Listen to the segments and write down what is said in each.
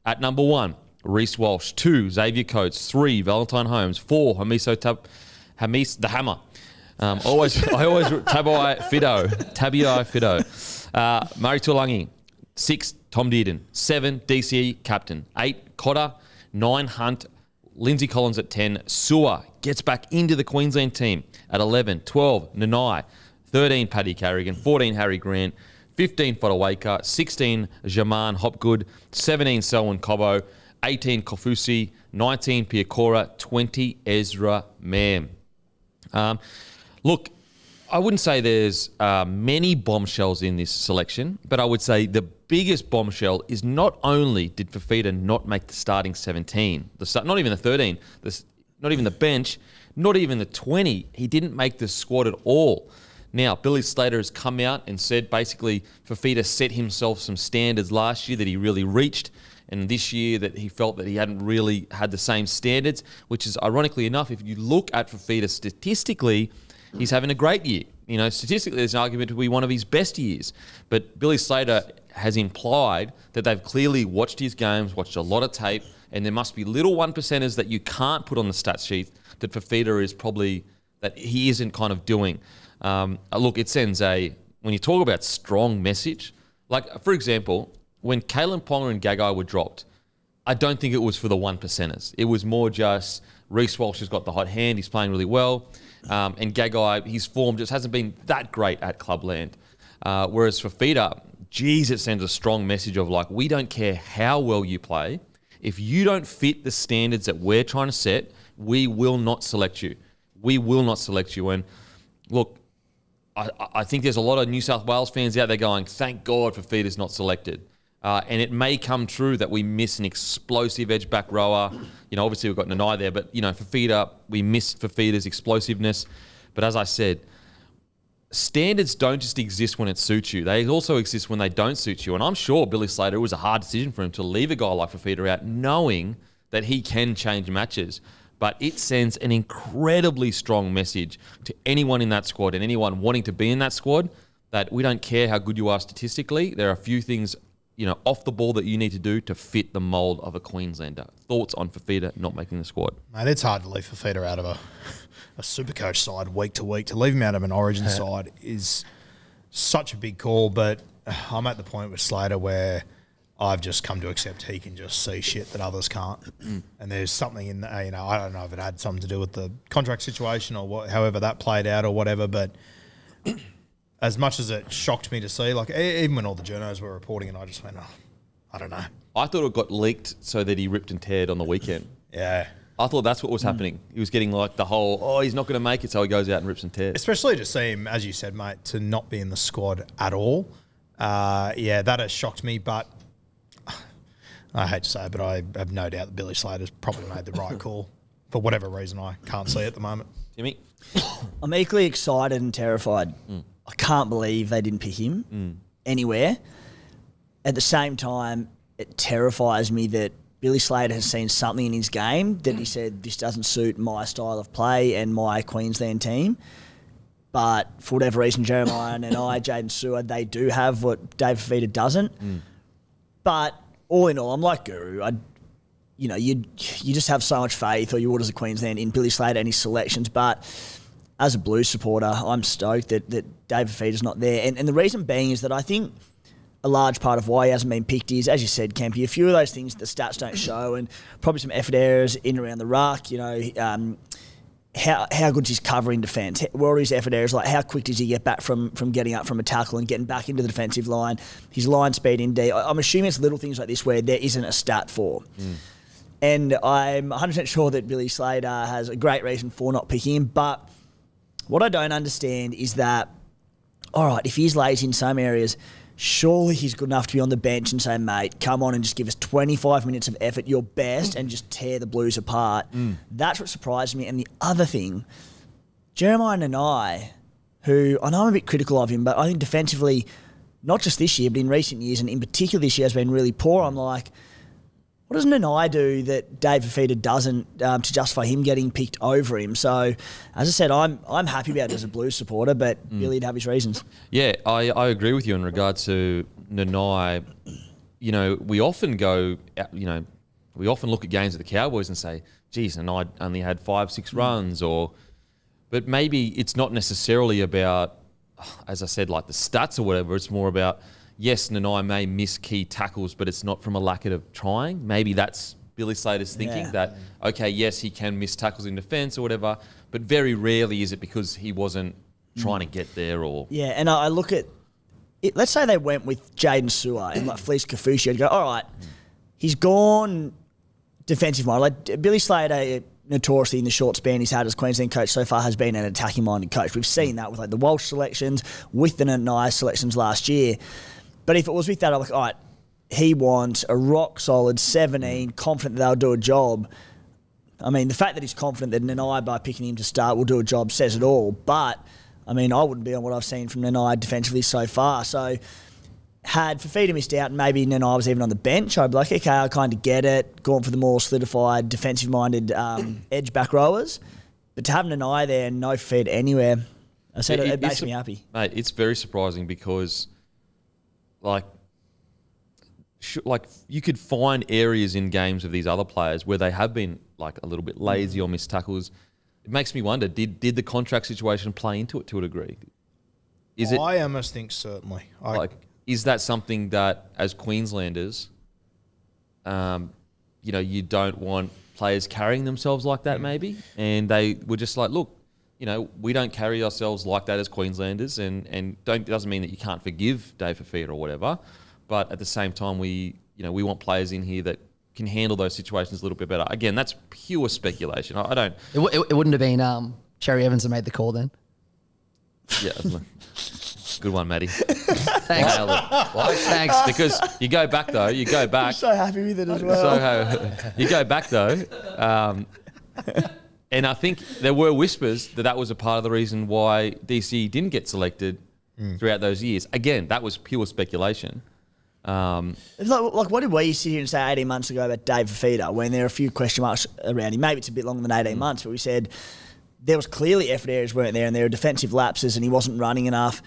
At number 1, Reece Walsh. 2, Xavier Coates. 3, Valentine Holmes. 4, Hamis the Hammer. I always Tabai Fido. Murray Tuolangi. 6, Tom Dearden. 7, DCE captain. 8, Cotter. 9, Hunt. Lindsay Collins at 10. Sewer gets back into the Queensland team at 11. 12, Nanai. 13, Paddy Carrigan. 14, Harry Grant. 15, Fodawaker. 16, Jaman Hopgood. 17, Selwyn Cobbo. 18, Kofusi. 19, Piakora. 20, Ezra Mam. Look, I wouldn't say there's many bombshells in this selection, but I would say the biggest bombshell is not only did Fifita not make the starting 17, not even the 13, not even the bench, not even the 20, he didn't make the squad at all. Now, Billy Slater has come out and said basically Fifita set himself some standards last year that he really reached, and this year that he felt that he hadn't really had the same standards, which is ironically enough, if you look at Fifita statistically, he's having a great year. You know, statistically, there's an argument to be one of his best years. But Billy Slater has implied that they've clearly watched his games, watched a lot of tape, and there must be little 1%ers that you can't put on the stat sheet that Fifita is probably, that he isn't kind of doing. Look, it sends when you talk about strong message, like, for example, when Kalen Ponga and Gagai were dropped, I don't think it was for the 1%ers. It was more just Reece Walsh has got the hot hand, he's playing really well. And Gagai, his form just hasn't been that great at Clubland. Whereas Fifita, geez, it sends a strong message of like, we don't care how well you play. If you don't fit the standards that we're trying to set, we will not select you. We will not select you. And look, I think there's a lot of New South Wales fans out there going, thank God Fifita's not selected. And it may come true that we miss an explosive edge back rower. You know, obviously we've got Nanai there, but, you know, Fifita, we missed Fifita's explosiveness. But as I said, standards don't just exist when it suits you. They also exist when they don't suit you. And I'm sure Billy Slater, it was a hard decision for him to leave a guy like Fifita out, knowing that he can change matches. But it sends an incredibly strong message to anyone in that squad and anyone wanting to be in that squad that we don't care how good you are statistically. There are a few things, you know, off the ball that you need to do to fit the mould of a Queenslander. Thoughts on Fifita not making the squad? Mate, it's hard to leave Fifita out of a Supercoach side week to week. To leave him out of an Origin side is such a big call, but I'm at the point with Slater where I've just come to accept he can just see shit that others can't. And there's something in there, you know, I don't know if it had something to do with the contract situation or what, however that played out or whatever, but as much as it shocked me to see, like even when all the journos were reporting it, I just went, oh, I don't know. I thought it got leaked so that he ripped and teared on the weekend. Yeah. I thought that's what was happening. He was getting like the whole, oh, he's not going to make it, so he goes out and rips and tears. Especially to see him, as you said, mate, to not be in the squad at all. Yeah, that has shocked me, but I hate to say it, but I have no doubt that Billy Slater's probably made the right call for whatever reason I can't see at the moment. Timmy? I'm equally excited and terrified. I can't believe they didn't pick him anywhere. At the same time, it terrifies me that Billy Slater has seen something in his game that he said, this doesn't suit my style of play and my Queensland team. But for whatever reason, Jeremiah and Jaden Seward, they do have what David Fifita doesn't. But all in all, I'm like Guru. You just have so much faith, or you would as a Queensland, in Billy Slater and his selections. But as a Blues supporter, I'm stoked that David Fifita's not there. And the reason being is that I think a large part of why he hasn't been picked is, as you said, Campy, a few of those things the stats don't show, and probably some effort errors in and around the ruck. You know, how good is his covering defence? What are his effort errors? Like, how quick does he get back from getting up from a tackle and getting back into the defensive line? His line speed in D. I'm assuming it's little things like this where there isn't a stat for. And I'm 100% sure that Billy Slater has a great reason for not picking him. But what I don't understand is that, all right, if he's lazy in some areas, surely he's good enough to be on the bench and say, mate, come on and just give us 25 minutes of effort, your best, and just tear the Blues apart. That's what surprised me. And the other thing, Jeremiah Nanai, who I know I'm a bit critical of him, but I think defensively, not just this year, but in recent years, and in particular this year, has been really poor. I'm like, what does Nanai do that Dave Fifita doesn't to justify him getting picked over him? So, as I said, I'm happy about it as a Blues supporter, but Billy'd have his reasons. Yeah, I agree with you in regard to Nanai. you know, we often go, you know, we often look at games of the Cowboys and say, geez, and I only had 5-6 runs, but maybe it's not necessarily about, as I said, like the stats or whatever. It's more about, yes, Nanai may miss key tackles, but it's not from a lack of trying. Maybe that's Billy Slater's thinking that, okay, yes, he can miss tackles in defence or whatever, but very rarely is it because he wasn't trying to get there or... Yeah, and I look at it, let's say they went with Jaden Sewer and like Felice Kafusi. I'd go, all right, he's gone defensive mind. Like Billy Slater, notoriously in the short span he's had as Queensland coach so far, has been an attacking minded coach. We've seen that with like the Walsh selections, with the Nanai selections last year. But if it was with that, I'm like, all right, he wants a rock solid 17, confident that they'll do a job. I mean, the fact that he's confident that Nanai, by picking him to start, will do a job says it all. But, I mean, I wouldn't be on what I've seen from Nanai defensively so far. So, had Fifita missed out and maybe Nanai was even on the bench, I'd be like, okay, I kind of get it. Gone for the more solidified, defensive-minded edge back rowers. But to have Nanai there and no Fifita anywhere, I said it makes me happy. Mate, it's very surprising because, like you could find areas in games of these other players where they have been like a little bit lazy or missed tackles. It makes me wonder, did the contract situation play into it to a degree? I almost think certainly. Is that something that as Queenslanders, you know, you don't want players carrying themselves like that maybe? And they were just like, look, you know, we don't carry ourselves like that as Queenslanders, and doesn't mean that you can't forgive Dave Fifita or whatever. But at the same time, we want players in here that can handle those situations a little bit better. Again, that's pure speculation. I don't... It wouldn't have been Cherry Evans that made the call then. Yeah. Good one, Matty. Thanks. Thanks. Because you go back, though. I'm so happy with it as well. You go back, though. And I think there were whispers that was a part of the reason why DC didn't get selected throughout those years. Again, that was pure speculation. It's like, what did we sit here and say 18 months ago about Dave Fifita when there are a few question marks around him? Maybe it's a bit longer than 18 months, but we said there was clearly effort areas weren't there and there were defensive lapses and he wasn't running enough.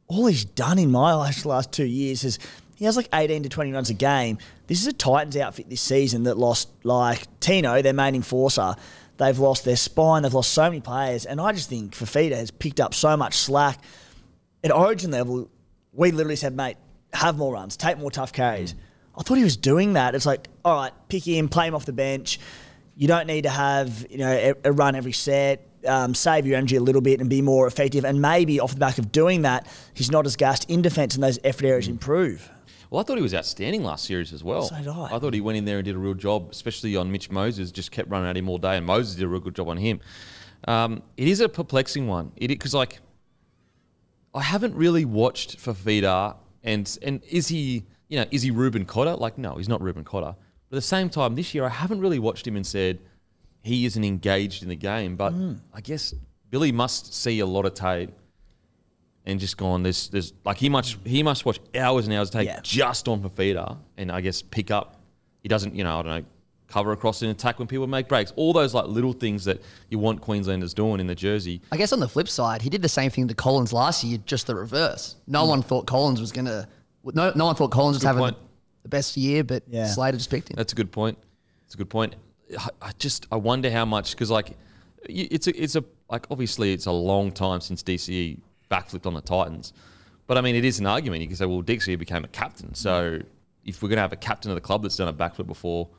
All he's done in my last 2 years is he has like 18 to 20 runs a game. This is a Titans outfit this season that lost like Tino, their main enforcer. They've lost their spine. They've lost so many players. And I just think Fifita has picked up so much slack. At Origin level, we literally said, mate, have more runs, take more tough carries. I thought he was doing that. It's like, all right, pick him, play him off the bench. You don't need to have a run every set. Save your energy a little bit and be more effective. And maybe off the back of doing that, he's not as gassed in defence and those effort areas improve. Well, I thought he was outstanding last series as well. So did I. I thought he went in there and did a real job, especially on Mitch Moses, just kept running at him all day, and Moses did a real good job on him. It is a perplexing one. Because, like, I haven't really watched Fifita, and is he Ruben Cotter? Like, no, he's not Ruben Cotter. But at the same time, this year, I haven't really watched him and said he isn't engaged in the game. But I guess Billy must see a lot of tape and just gone, there's like he must watch hours and hours of tape just on Fifita, and I guess pick up. He doesn't, I don't know, cover across an attack when people make breaks. All those like little things that you want Queenslanders doing in the jersey. I guess on the flip side, he did the same thing to Collins last year, just the reverse. No one thought Collins was going to... No one thought Collins was having the best year, but Slater just picked him. That's a good point. I wonder how much, because like obviously it's a long time since DCE backflipped on the Titans, but I mean it is an argument. You can say, well, DCE became a captain, so if we're going to have a captain of the club that's done a backflip before,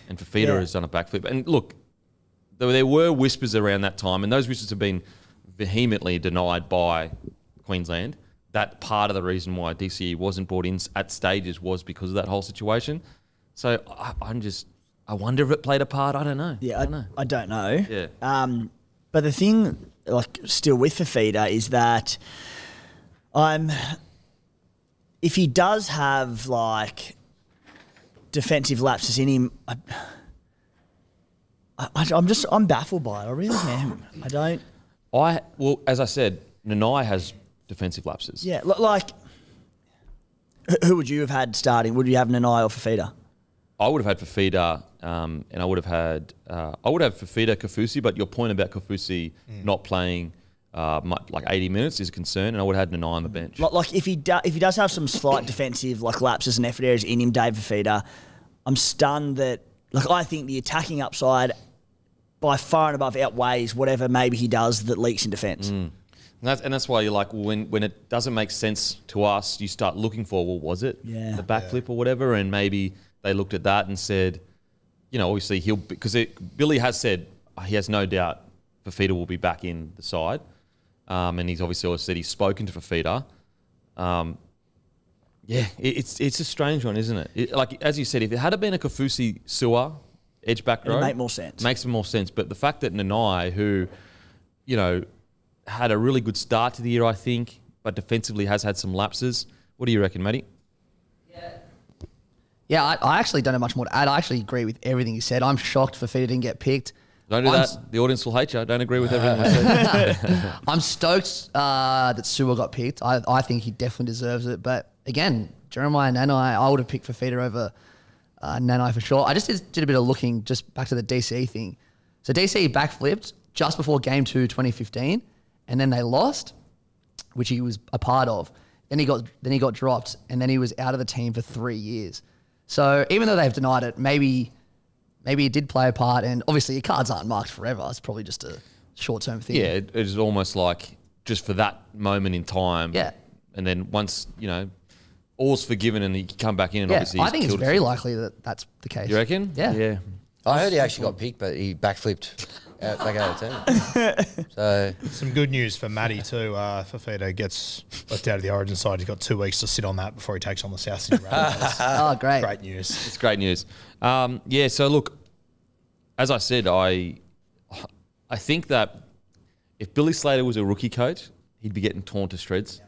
and Fifita has done a backflip, and look, there were whispers around that time, and those whispers have been vehemently denied by Queensland. That part of the reason why DCE wasn't brought in at stages was because of that whole situation. So I wonder if it played a part. I don't know. Yeah, I don't know. Yeah. But the thing, like, still with Fifita is that if he does have like defensive lapses in him, I'm baffled by it. I really am. I don't. Well, as I said, Nanai has defensive lapses. Yeah, like, who would you have had starting? Would you have Nanai or Fifita? I would have had Fifita, and I would have Fifita, Kafusi. But your point about Kafusi not playing like 80 minutes is a concern, and I would have had Nanai on the bench. Like if he does have some slight defensive like lapses and effort areas in him, David Fifita, I'm stunned that I think the attacking upside by far and above outweighs whatever maybe he does that leaks in defence. And that's why you're like, when it doesn't make sense to us, you start looking for, well, was it the backflip or whatever? And maybe they looked at that and said, obviously Billy has said he has no doubt Fifita will be back in the side. And he's obviously also said he's spoken to Fifita. It's a strange one, isn't it? Like, as you said, if it had been a Kaufusi Sewer edge back row, it'd make more sense. Makes more sense. But the fact that Nanai, who, had a really good start to the year, I think, but defensively has had some lapses. What do you reckon, Matty? Yeah, I actually don't have much more to add. I actually agree with everything you said. I'm shocked Fifita didn't get picked. Don't do that. The audience will hate you. I don't agree with everything I said. I'm stoked that Sewer got picked. I think he definitely deserves it. But again, Jeremiah Nanai, I would have picked Fifita over Nanai for sure. I just did a bit of looking just back to the DCE thing. So DCE backflipped just before Game 2 2015, and then they lost, which he was a part of. Then he got dropped, and then he was out of the team for 3 years. So even though they've denied it, maybe it did play a part, and obviously your cards aren't marked forever. It's probably just a short-term thing. Yeah, it's almost like just for that moment in time. Yeah. And then once, all's forgiven and he can come back in and obviously I think it's very likely that that's the case. You reckon? Yeah. Yeah. I heard he actually got picked, but he backflipped back out of the team. So some good news for Matty too. Fifita gets left out of the Origin side. He's got 2 weeks to sit on that before he takes on the South Sydney Rabbitohs. Oh, great. Great news. It's great news. So look, as I said, I think that if Billy Slater was a rookie coach, he'd be getting torn to shreds.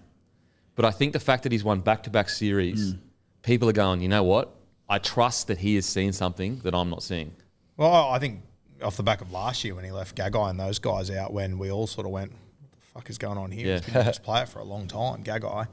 But I think the fact that he's won back-to-back series, people are going, you know what? I trust that he has seen something that I'm not seeing. Well, I think off the back of last year when he left Gagai and those guys out, when we all sort of went, what the fuck is going on here? He's been the best player for a long time, Gagai.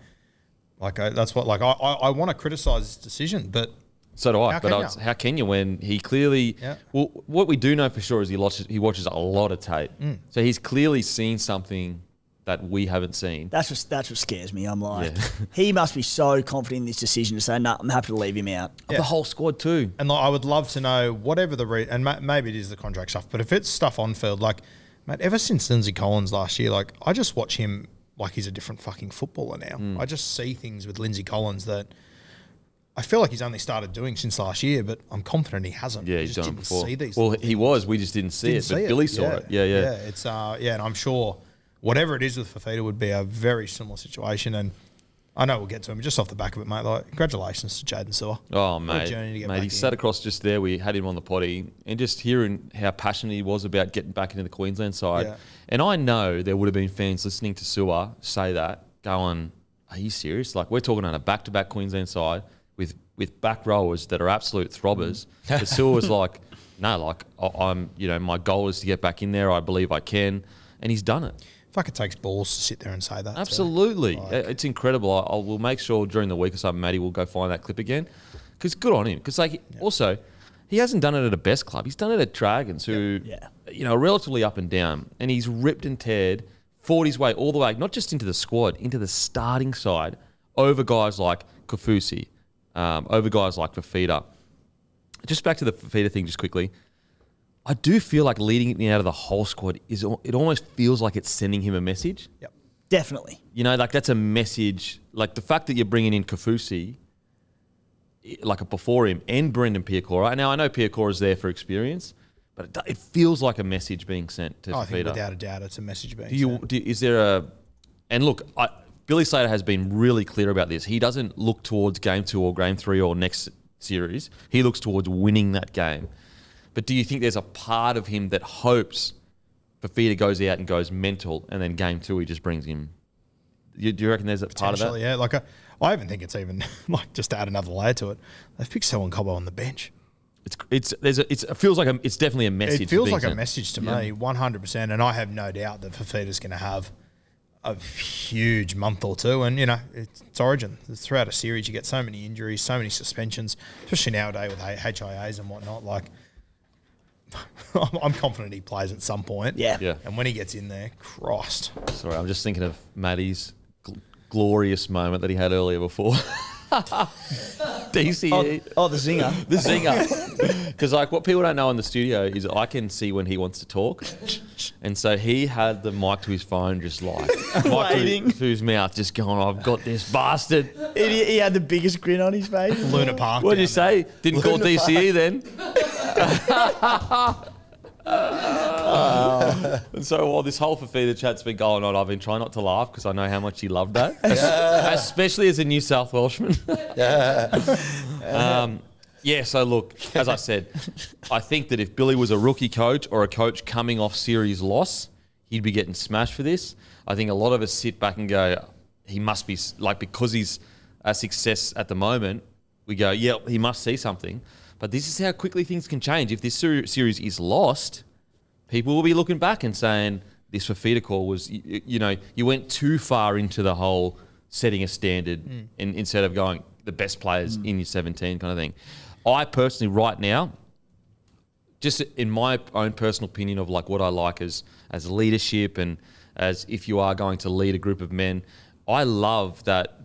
I want to criticise his decision, but so do I. How can you when he clearly? Yeah. Well, what we do know for sure is he watches a lot of tape, so he's clearly seen something that we haven't seen. That's what scares me. I'm like, he must be so confident in this decision to say, no, I'm happy to leave him out. The whole squad too. And I would love to know whatever the and maybe it is the contract stuff, but if it's stuff on field, like, mate, ever since Lindsay Collins last year, like, I just watch him like he's a different fucking footballer now. I just see things with Lindsay Collins that I feel like he's only started doing since last year, but I'm confident he hasn't. Yeah, he's done it before. See these he was. We just didn't see it, but Billy saw it. Yeah. It's and I'm sure whatever it is with Fifita would be a very similar situation. And I know we'll get to him just off the back of it, mate. Like, congratulations to Jaden Sewer. Oh, mate. He sat across just there. We had him on the potty, and just hearing how passionate he was about getting back into the Queensland side. Yeah. And I know there would have been fans listening to Sewer say that, going, "Are you serious? Like, we're talking on a back-to-back Queensland side with back rowers that are absolute throbbers." But Sewer was like, "No, like I'm, my goal is to get back in there. I believe I can," and he's done it. Fuck, it takes balls to sit there and say that. Absolutely. It's incredible. We'll make sure during the week or something, Matty will go find that clip again. Because good on him. Because also, he hasn't done it at a best club. He's done it at Dragons, who, relatively up and down. And he's ripped and teared, fought his way all the way, not just into the squad, into the starting side, over guys like Kaufusi, over guys like Fifita. Just back to the Fifita thing just quickly. I do feel like leading it out of the whole squad it almost feels like it's sending him a message. Yep, definitely. Like that's a message. Like the fact that you're bringing in Kaufusi, like before him, and Brendan Piacora. Now I know Piacora's there for experience, but it feels like a message being sent to Fifita. I think without a doubt, it's a message being sent. Is there a? And look, Billy Slater has been really clear about this. He doesn't look towards Game 2 or Game 3 or next series. He looks towards winning that game. But do you think there's a part of him that hopes Fifita goes out and goes mental, and then Game 2 he just brings him? Do you reckon there's a part of that? Yeah. Like I even think it's even like just to add another layer to it. They've picked Selwyn Cobbo on the bench. It feels like it's definitely a message. It feels like a message to me, 100%. And I have no doubt that Fifita's going to have a huge month or two. And it's Origin. Throughout a series, you get so many injuries, so many suspensions, especially nowadays with HIAs and whatnot. Like, I'm confident he plays at some point. Yeah. Yeah. And when he gets in there, Christ. Sorry, I'm just thinking of Matty's glorious moment that he had earlier before. DCE. Oh, the zinger. The zinger. Because like what people don't know in the studio is I can see when he wants to talk. And so he had the mic to his phone just like Waiting. to his mouth just going, I've got this bastard. He had the biggest grin on his face. Luna Park. What did you down there. say? Didn't call DCE then. And so while this whole Fifita chat's been going on, I've been trying not to laugh because I know how much he loved that, especially as a New South Welshman. So look, as I said, I think that if Billy was a rookie coach or a coach coming off series loss, he'd be getting smashed for this. I think a lot of us sit back and go, he must be, like, because he's a success at the moment, we go, yeah, he must see something. But this is how quickly things can change. If this series is lost, people will be looking back and saying, this Fifita call was, you went too far into the whole setting a standard and instead of going the best players in your 17 kind of thing. I personally, right now, just in my own personal opinion of like what I like as leadership and as if you are going to lead a group of men, I love that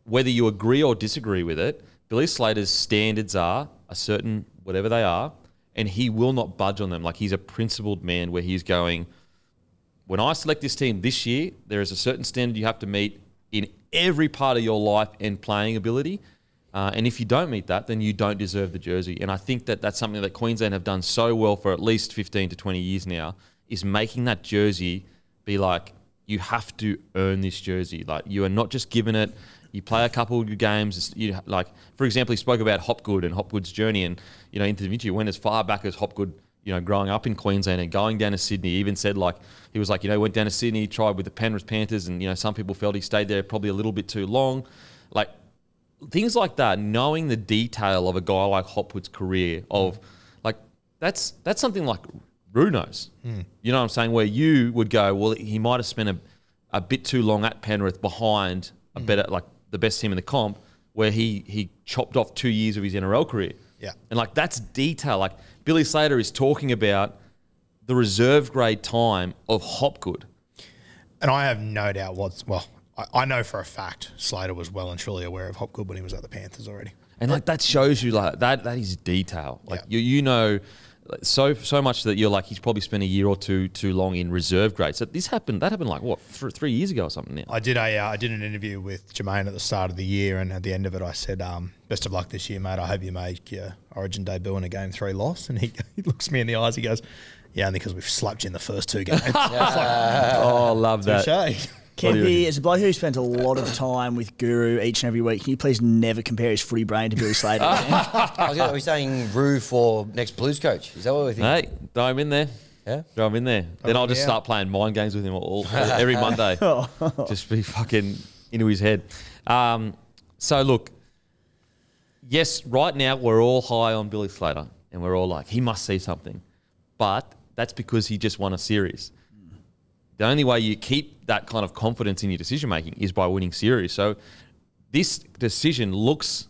whether you agree or disagree with it, Billy Slater's standards are a certain whatever they are, and he will not budge on them. Like he's a principled man where he's going, when I select this team this year, there is a certain standard you have to meet in every part of your life and playing ability. And if you don't meet that, then you don't deserve the jersey. And I think that that's something that Queensland have done so well for at least 15 to 20 years now, is making that jersey be like, you have to earn this jersey. Like you are not just given it. You play a couple of games. Like, for example, he spoke about Hopgood and Hopgood's journey, and in the interview went as far back as Hopgood, growing up in Queensland and going down to Sydney. He even said he was went down to Sydney, tried with the Penrith Panthers, and some people felt he stayed there probably a little bit too long. Like things like that, knowing the detail of a guy like Hopwood's career of that's something like Roo knows. You know what I'm saying? Where you would go, well, he might have spent a bit too long at Penrith behind a better the best team in the comp, where he chopped off 2 years of his NRL career. Yeah. And that's detail. Like Billy Slater is talking about the reserve grade time of Hopgood. And I have no doubt I know for a fact Slater was well and truly aware of Hopgood when he was at the Panthers already. And that shows you that is detail. So much that you're he's probably spent a year or two too long in reserve grade. So that happened 3 years ago or something now. I did an interview with Jermaine at the start of the year, and at the end of it I said, best of luck this year, mate. I hope you make your Origin debut in a Game 3 loss. And he looks me in the eyes, he goes, yeah, only because we've slapped you in the first 2 games. Oh, love that. Touché. Kempy, as a bloke who spent a lot of time with Guru each and every week, can you please never compare his footy brain to Billy Slater? Are we saying Roo for next Blues coach? Is that what we think? Hey, throw him in there. Yeah? Throw him in there. Then I'll just start playing mind games with him every Monday. Just be fucking into his head. So look, yes, right now we're all high on Billy Slater and we're all like, he must see something. But that's because he just won a series. The only way you keep that kind of confidence in your decision-making is by winning series. So this decision looks,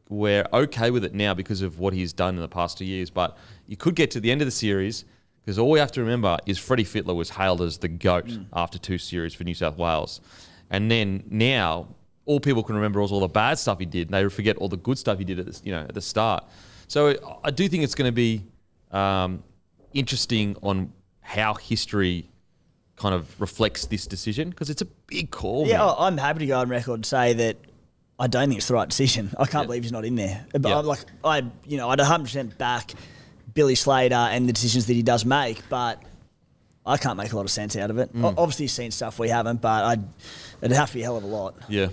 we're okay with it now because of what he's done in the past 2 years, but you could get to the end of the series because all we have to remember is Freddie Fittler was hailed as the GOAT after 2 series for New South Wales. And then now all people can remember was all the bad stuff he did. They forget all the good stuff he did at the start. So I do think it's going to be interesting on how history kind of reflects this decision because it's a big call. Yeah, man. I'm happy to go on record and say that I don't think it's the right decision. I can't believe he's not in there. But I'd 100% back Billy Slater and the decisions that he does make, but I can't make a lot of sense out of it. Obviously, he's seen stuff we haven't, but it'd have to be a hell of a lot. Yeah.